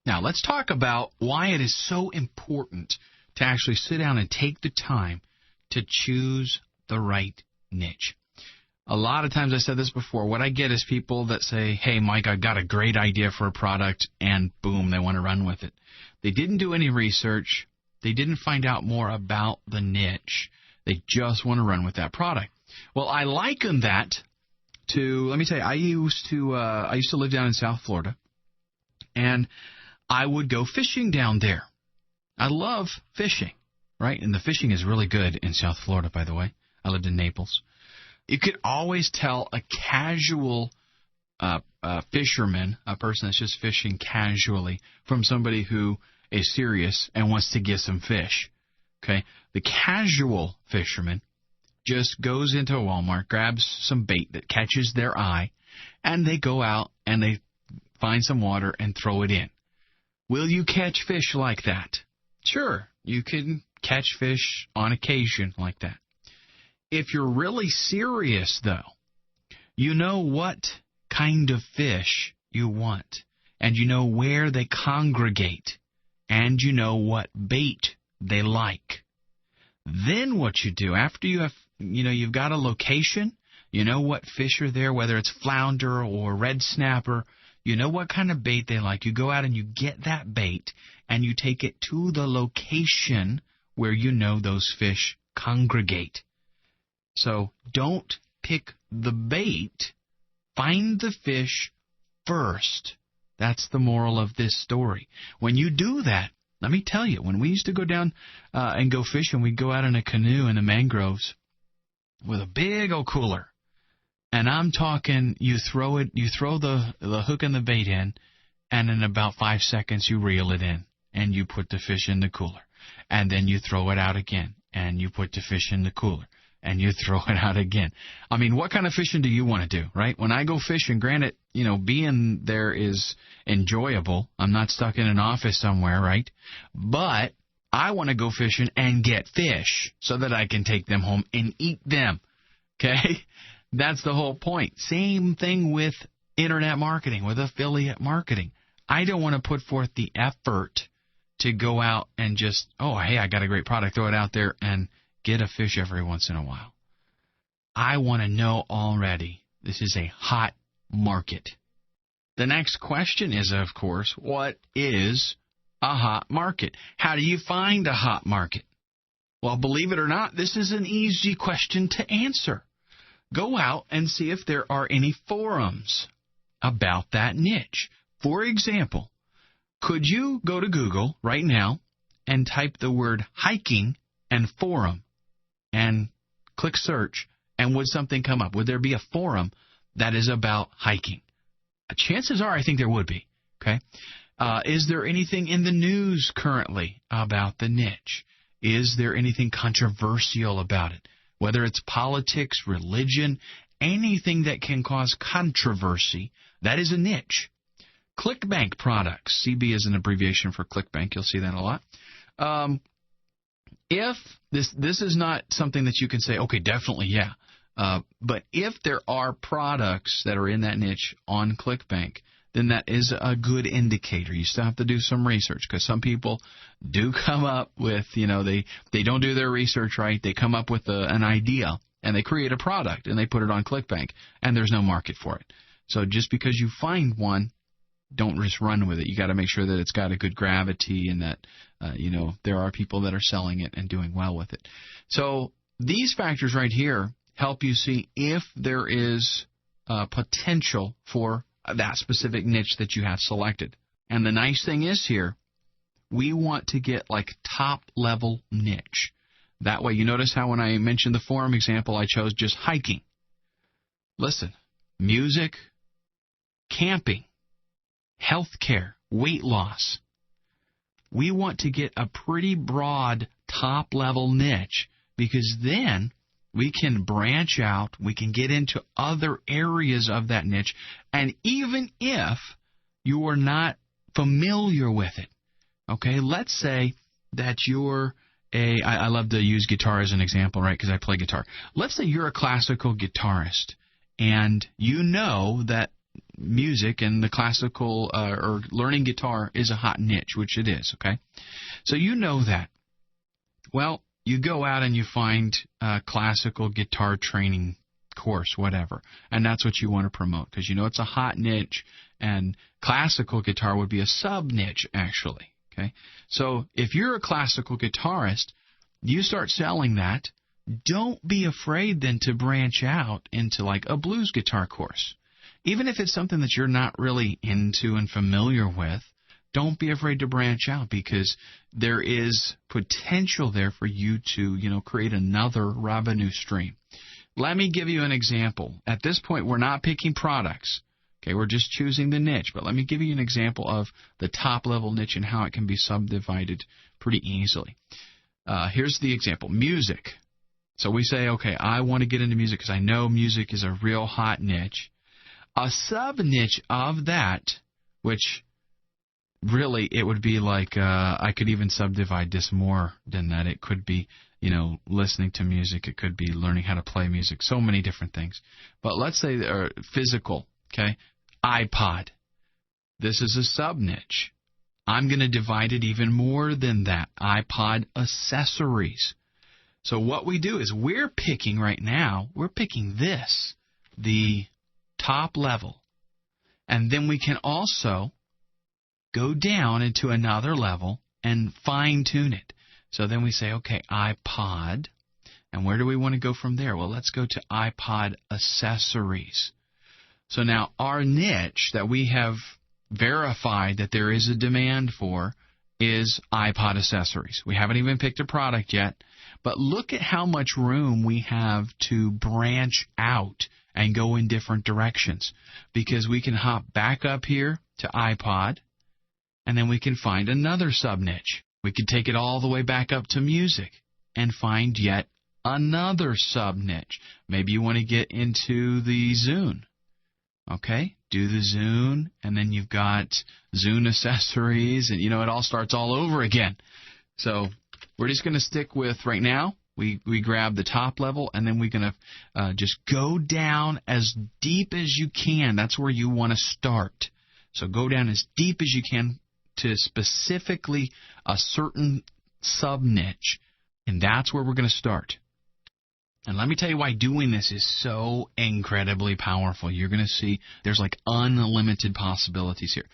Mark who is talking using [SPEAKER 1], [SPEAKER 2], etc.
[SPEAKER 1] Now, let's talk about why it is so important to actually sit down and take the time to choose the right niche. A lot of times, I said this before, what I get is people that say, hey, Mike, I've got a great idea for a product, and boom, they want to run with it. They didn't do any research. They didn't find out more about the niche. They just want to run with that product. Well, I liken that to, let me tell you, I used to live down in South Florida, and I would go fishing down there. I love fishing, right? And the fishing is really good in South Florida, by the way. I lived in Naples. You could always tell a casual fisherman, a person that's just fishing casually, from somebody who is serious and wants to get some fish. Okay? The casual fisherman just goes into a Walmart, grabs some bait that catches their eye, and they go out and they find some water and throw it in. Will you catch fish like that? Sure, you can catch fish on occasion like that. If you're really serious, though, you know what kind of fish you want, and you know where they congregate, and you know what bait they like. Then what you do, after you have, you've got a location, you know what fish are there, whether it's flounder or red snapper, you know what kind of bait they like. You go out and you get that bait, and you take it to the location where you know those fish congregate. So don't pick the bait. Find the fish first. That's the moral of this story. When you do that, let me tell you, when we used to go down and go fishing, we'd go out in a canoe in the mangroves with a big old cooler. And I'm talking, you throw the hook and the bait in, and in about 5 seconds you reel it in, and you put the fish in the cooler. And then you throw it out again, and you put the fish in the cooler. And you throw it out again. I mean, what kind of fishing do you want to do, right? When I go fishing, granted, being there is enjoyable. I'm not stuck in an office somewhere, right? But I want to go fishing and get fish so that I can take them home and eat them, okay? That's the whole point. Same thing with internet marketing, with affiliate marketing. I don't want to put forth the effort to go out and just, oh, hey, I got a great product, throw it out there and get a fish every once in a while. I want to know already this is a hot market. The next question is, of course, what is a hot market? How do you find a hot market? Well, believe it or not, this is an easy question to answer. Go out and see if there are any forums about that niche. For example, could you go to Google right now and type the word hiking and forum and click search, and would something come up? Would there be a forum that is about hiking? Chances are I think there would be. Okay. Is there anything in the news currently about the niche? Is there anything controversial about it? Whether it's politics, religion, anything that can cause controversy, that is a niche. ClickBank products. CB is an abbreviation for ClickBank. You'll see that a lot. If this is not something that you can say, okay, definitely, yeah. But if there are products that are in that niche on ClickBank, then that is a good indicator. You still have to do some research because some people do come up with, they don't do their research right. They come up with an idea and they create a product and they put it on ClickBank and there's no market for it. So just because you find one, don't just run with it. You got to make sure that it's got a good gravity and that, there are people that are selling it and doing well with it. So these factors right here help you see if there is potential for that specific niche that you have selected. And the nice thing is here, we want to get like top-level niche. That way, you notice how when I mentioned the forum example, I chose just hiking. Listen, music, camping, healthcare, weight loss. We want to get a pretty broad top-level niche because then we can branch out, we can get into other areas of that niche, and even if you are not familiar with it, okay, let's say that you're I love to use guitar as an example, right, because I play guitar. Let's say you're a classical guitarist, and you know that music and the classical or learning guitar is a hot niche, which it is, okay? So you know that. Well, you go out and you find a classical guitar training course, whatever, and that's what you want to promote because you know it's a hot niche, and classical guitar would be a sub-niche, actually, okay? So if you're a classical guitarist, you start selling that. Don't be afraid then to branch out into like a blues guitar course. Even if it's something that you're not really into and familiar with, don't be afraid to branch out because there is potential there for you to, create another revenue stream. Let me give you an example. At this point, we're not picking products. Okay, we're just choosing the niche. But let me give you an example of the top-level niche and how it can be subdivided pretty easily. Here's the example. Music. So we say, okay, I want to get into music because I know music is a real hot niche. A sub-niche of that, which really it would be like I could even subdivide this more than that. It could be, listening to music. It could be learning how to play music. So many different things. But let's say physical, okay? iPod. This is a sub-niche. I'm going to divide it even more than that. iPod accessories. So what we do is we're picking this, the top level. And then we can also go down into another level and fine-tune it. So then we say, okay, iPod. And where do we want to go from there? Well, let's go to iPod accessories. So now our niche that we have verified that there is a demand for is iPod accessories. We haven't even picked a product yet, but look at how much room we have to branch out and go in different directions because we can hop back up here to iPod and then we can find another sub-niche. We could take it all the way back up to music and find yet another sub-niche. Maybe you want to get into the Zune. Okay, do the Zune, and then you've got Zune accessories, and it all starts all over again. So we're just going to stick with right now. We grab the top level, and then we're going to just go down as deep as you can. That's where you want to start. So go down as deep as you can to specifically a certain sub-niche, and that's where we're going to start. And let me tell you why doing this is so incredibly powerful. You're going to see there's like unlimited possibilities here.